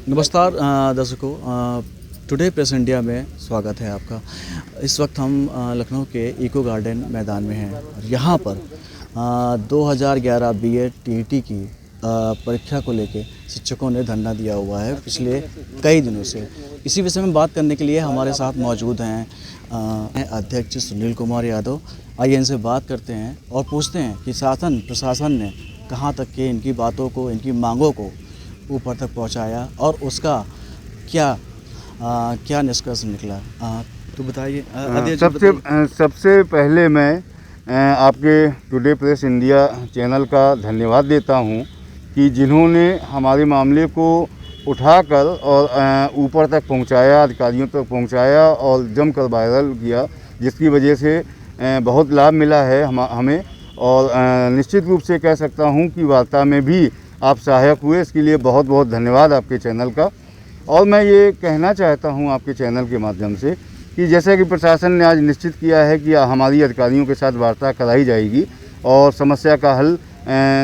नमस्कार दर्शकों, today press India में स्वागत है आपका। इस वक्त हम लखनऊ के इको गार्डन मैदान में हैं और यहाँ पर 2011 बीएड टीईटी की परीक्षा को लेके शिक्षकों ने धरना दिया हुआ है पिछले कई दिनों से। इसी विषय में बात करने के लिए हमारे साथ मौजूद हैं अध्यक्ष सुनील कुमार यादव। आइए इनसे बात करते हैं और पूछते हैं कि शासन प्रशासन ने कहाँ तक के इनकी बातों को, इनकी मांगों को ऊपर तक पहुंचाया और उसका क्या निष्कर्ष निकला। तो बताइए। सबसे पहले मैं आपके टुडे प्रेस इंडिया चैनल का धन्यवाद देता हूं कि जिन्होंने हमारे मामले को उठाकर और ऊपर तक पहुंचाया, अधिकारियों तक पहुंचाया और जमकर वायरल किया, जिसकी वजह से बहुत लाभ मिला है हमें। और निश्चित रूप से कह सकता हूं कि वार्ता में भी आप सहायक हुए, इसके लिए बहुत बहुत धन्यवाद आपके चैनल का। और मैं ये कहना चाहता हूं आपके चैनल के माध्यम से कि जैसा कि प्रशासन ने आज निश्चित किया है कि हमारी अधिकारियों के साथ वार्ता कराई जाएगी और समस्या का हल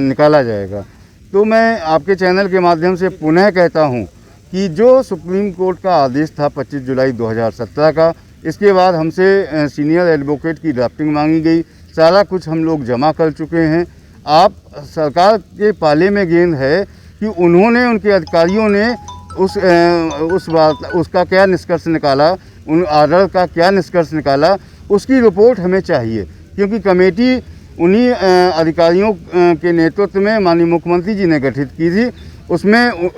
निकाला जाएगा, तो मैं आपके चैनल के माध्यम से पुनः कहता हूं कि जो सुप्रीम कोर्ट का आदेश था 25 जुलाई 2017 का, इसके बाद हमसे सीनियर एडवोकेट की ड्राफ्टिंग मांगी गई, सारा कुछ हम लोग जमा कर चुके हैं। आप सरकार के पाले में गेंद है कि उन्होंने, उनके अधिकारियों ने उसका क्या निष्कर्ष निकाला, उन आर्डर का क्या निष्कर्ष निकाला, उसकी रिपोर्ट हमें चाहिए। क्योंकि कमेटी उन्हीं अधिकारियों के नेतृत्व में माननीय मुख्यमंत्री जी ने गठित की थी। उसमें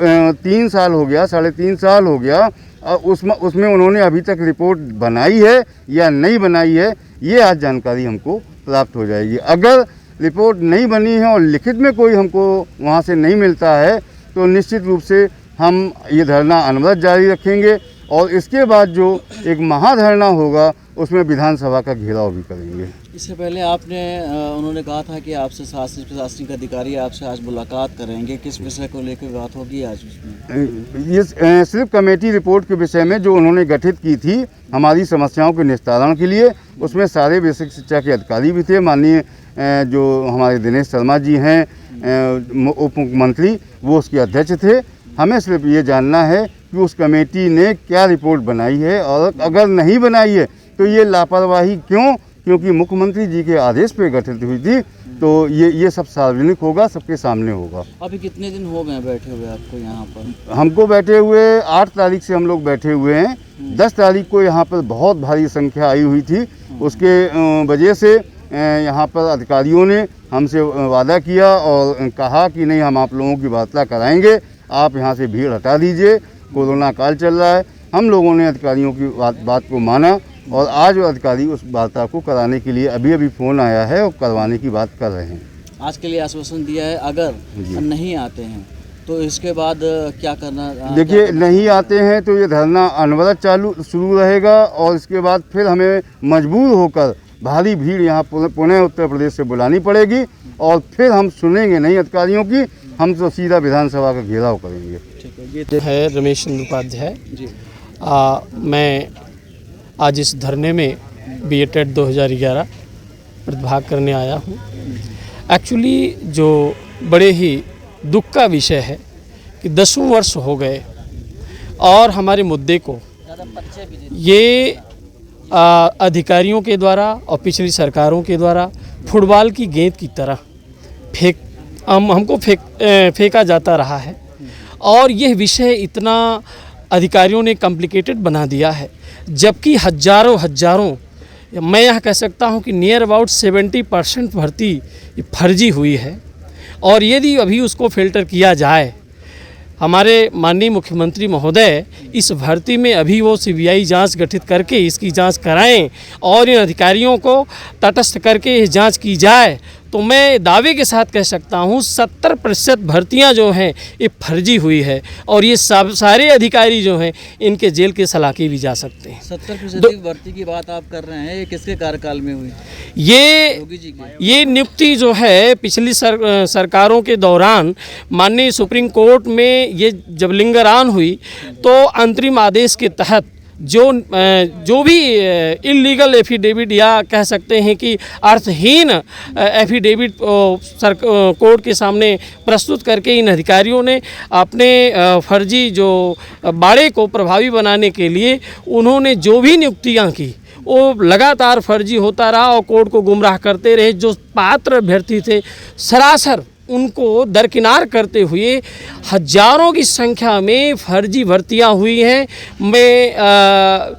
3 साल हो गया, 3.5 साल हो गया, उसमें उन्होंने अभी तक रिपोर्ट बनाई है या नहीं बनाई है, ये आज जानकारी हमको प्राप्त हो जाएगी। अगर रिपोर्ट नहीं बनी है और लिखित में कोई हमको वहाँ से नहीं मिलता है, तो निश्चित रूप से हम ये धरना अनवरत जारी रखेंगे और इसके बाद जो एक महाधरना होगा उसमें विधानसभा का घेराव भी करेंगे। इससे पहले उन्होंने कहा था कि आपसे शासनिक प्रशासनिक अधिकारी आपसे आज मुलाकात करेंगे, किस विषय को लेकर बात होगी आज उसमें? ये सिर्फ कमेटी रिपोर्ट के विषय में जो उन्होंने गठित की थी हमारी समस्याओं के निस्तारण के लिए, उसमें सारे बेसिक शिक्षा के अधिकारी भी थे। माननीय जो हमारे दिनेश शर्मा जी हैं उप मुख्यमंत्री, वो उसके अध्यक्ष थे। हमें सिर्फ ये जानना है कि उस कमेटी ने क्या रिपोर्ट बनाई है, और अगर नहीं बनाई है तो ये लापरवाही क्यों, क्योंकि मुख्यमंत्री जी के आदेश पे गठित हुई थी। तो ये सब सार्वजनिक होगा, सबके सामने होगा। अभी कितने दिन हो गए बैठे हुए आपको यहाँ पर? हमको बैठे हुए 8 तारीख से हम लोग बैठे हुए हैं। 10 तारीख को यहाँ पर बहुत भारी संख्या आई हुई थी, उसके वजह से यहाँ पर अधिकारियों ने हमसे वादा किया और कहा कि नहीं, हम आप लोगों की वार्ता कराएंगे, आप यहाँ से भीड़ हटा दीजिए, कोरोना काल चल रहा है। हम लोगों ने अधिकारियों की बात को माना और आज वो अधिकारी उस वार्ता को कराने के लिए अभी फ़ोन आया है और करवाने की बात कर रहे हैं। आज के लिए आश्वासन दिया है, अगर नहीं आते हैं तो इसके बाद क्या करना? देखिए, नहीं आते हैं तो ये धरना अनवरत शुरू रहेगा और इसके बाद फिर हमें मजबूर होकर भारी भीड़ यहाँ पुणे उत्तर प्रदेश से बुलानी पड़ेगी और फिर हम सुनेंगे नहीं अधिकारियों की, हम तो सीधा विधानसभा का घेराव करेंगे। ठीक है। ये है रमेश चंद्र उपाध्याय जी। मैं आज इस धरने में बीएड 2011 प्रतिभाग करने आया हूँ। एक्चुअली जो बड़े ही दुख का विषय है कि 10 वर्ष हो गए और हमारे मुद्दे को ये अधिकारियों के द्वारा और पिछली सरकारों के द्वारा फुटबॉल की गेंद की तरह हमको फेंका जाता रहा है। और यह विषय इतना अधिकारियों ने कॉम्प्लिकेटेड बना दिया है, जबकि हजारों मैं यह कह सकता हूं कि नियर अबाउट 70% भर्ती फर्जी हुई है। और यदि अभी उसको फिल्टर किया जाए, हमारे माननीय मुख्यमंत्री महोदय इस भर्ती में अभी वो सीबीआई जांच गठित करके इसकी जांच कराएं और इन अधिकारियों को तटस्थ करके ये जांच की जाए, तो मैं दावे के साथ कह सकता हूँ 70% भर्तियाँ जो हैं ये फर्जी हुई है और ये सारे अधिकारी जो हैं इनके जेल के सलाखे भी जा सकते हैं। 70% भर्ती की बात आप कर रहे हैं, ये किसके कार्यकाल में हुई? ये नियुक्ति जो है पिछली सरकारों के दौरान माननीय सुप्रीम कोर्ट में ये जब लिंगरान हुई तो अंतरिम आदेश के तहत जो भी इलीगल एफिडेविट या कह सकते हैं कि अर्थहीन एफिडेविट कोर्ट के सामने प्रस्तुत करके इन अधिकारियों ने अपने फर्जी जो बाड़े को प्रभावी बनाने के लिए उन्होंने जो भी नियुक्तियां की वो लगातार फर्जी होता रहा और कोर्ट को गुमराह करते रहे। जो पात्र अभ्यर्थी थे सरासर उनको दरकिनार करते हुए हजारों की संख्या में फर्जी भर्तियां हुई हैं। मैं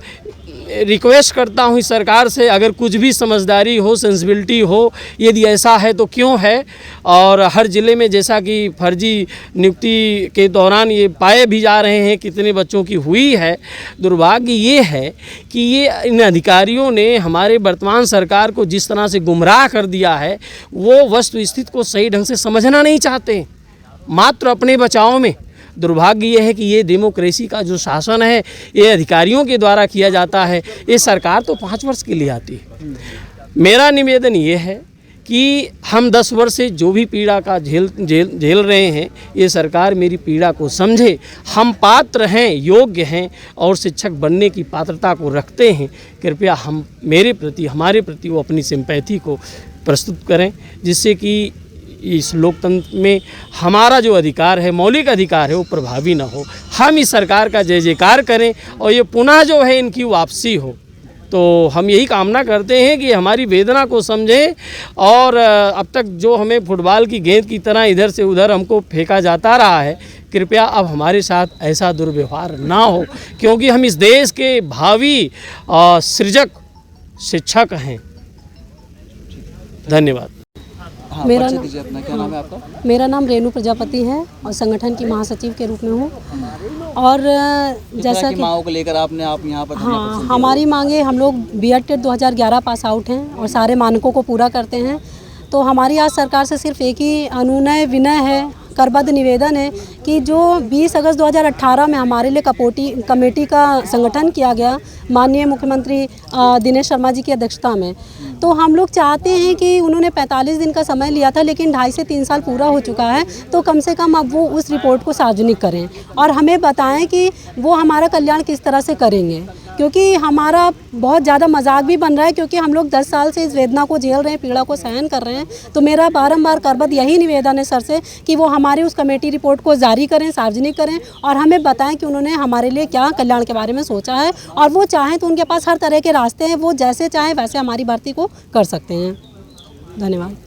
रिक्वेस्ट करता हूं सरकार से, अगर कुछ भी समझदारी हो, सेंसिबिलिटी हो, यदि ऐसा है तो क्यों है, और हर ज़िले में जैसा कि फर्जी नियुक्ति के दौरान ये पाए भी जा रहे हैं कितने बच्चों की हुई है। दुर्भाग्य ये है कि ये इन अधिकारियों ने हमारे वर्तमान सरकार को जिस तरह से गुमराह कर दिया है, वो वस्तु स्थिति को सही ढंग से समझना नहीं चाहते, मात्र अपने बचाव में। दुर्भाग्य ये है कि ये डेमोक्रेसी का जो शासन है ये अधिकारियों के द्वारा किया जाता है। ये सरकार तो 5 वर्ष के लिए आती है। मेरा निवेदन ये है कि हम 10 वर्ष से जो भी पीड़ा का झेल रहे हैं, ये सरकार मेरी पीड़ा को समझे। हम पात्र हैं, योग्य हैं और शिक्षक बनने की पात्रता को रखते हैं। कृपया हम हमारे प्रति वो अपनी सिंपैथी को प्रस्तुत करें, जिससे कि इस लोकतंत्र में हमारा जो अधिकार है, मौलिक अधिकार है, वो प्रभावी ना हो। हम इस सरकार का जय जयकार करें और ये पुनः जो है इनकी वापसी हो। तो हम यही कामना करते हैं कि हमारी वेदना को समझें और अब तक जो हमें फुटबॉल की गेंद की तरह इधर से उधर हमको फेंका जाता रहा है, कृपया अब हमारे साथ ऐसा दुर्व्यवहार ना हो, क्योंकि हम इस देश के भावी सृजक शिक्षक हैं। धन्यवाद। हाँ, मेरा परिचय नाम- दीजिए अपना, क्या नाम है आपका? मेरा नाम रेणु प्रजापति है और संगठन की महासचिव के रूप में हूँ। और जैसा कि मांगों को लेकर आप यहाँ पर धरना हाँ, प्रदर्शन किया। हमारी मांगे, हम लोग बीएड 2011 पास आउट हैं और सारे मानकों को पूरा करते हैं। तो हमारी आज सरकार से सिर्फ एक ही अनुनय विनय है, करबद्ध निवेदन है कि जो 20 अगस्त 2018 में हमारे लिए कमेटी का संगठन किया गया माननीय मुख्यमंत्री दिनेश शर्मा जी की अध्यक्षता में, तो हम लोग चाहते हैं कि उन्होंने 45 दिन का समय लिया था, लेकिन 2.5 से 3 साल पूरा हो चुका है, तो कम से कम अब वो उस रिपोर्ट को सार्वजनिक करें और हमें बताएं कि वो हमारा कल्याण किस तरह से करेंगे। क्योंकि हमारा बहुत ज़्यादा मजाक भी बन रहा है, क्योंकि हम लोग 10 साल से इस वेदना को झेल रहे हैं, पीड़ा को सहन कर रहे हैं। तो मेरा बारंबार करबद्ध यही निवेदन है सर से कि वो हमारे उस कमेटी रिपोर्ट को जारी करें, सार्वजनिक करें और हमें बताएं कि उन्होंने हमारे लिए क्या कल्याण के बारे में सोचा है, और वो चाहें तो उनके पास हर तरह के रास्ते हैं, वो जैसे चाहें वैसे हमारी भर्ती को कर सकते हैं। धन्यवाद।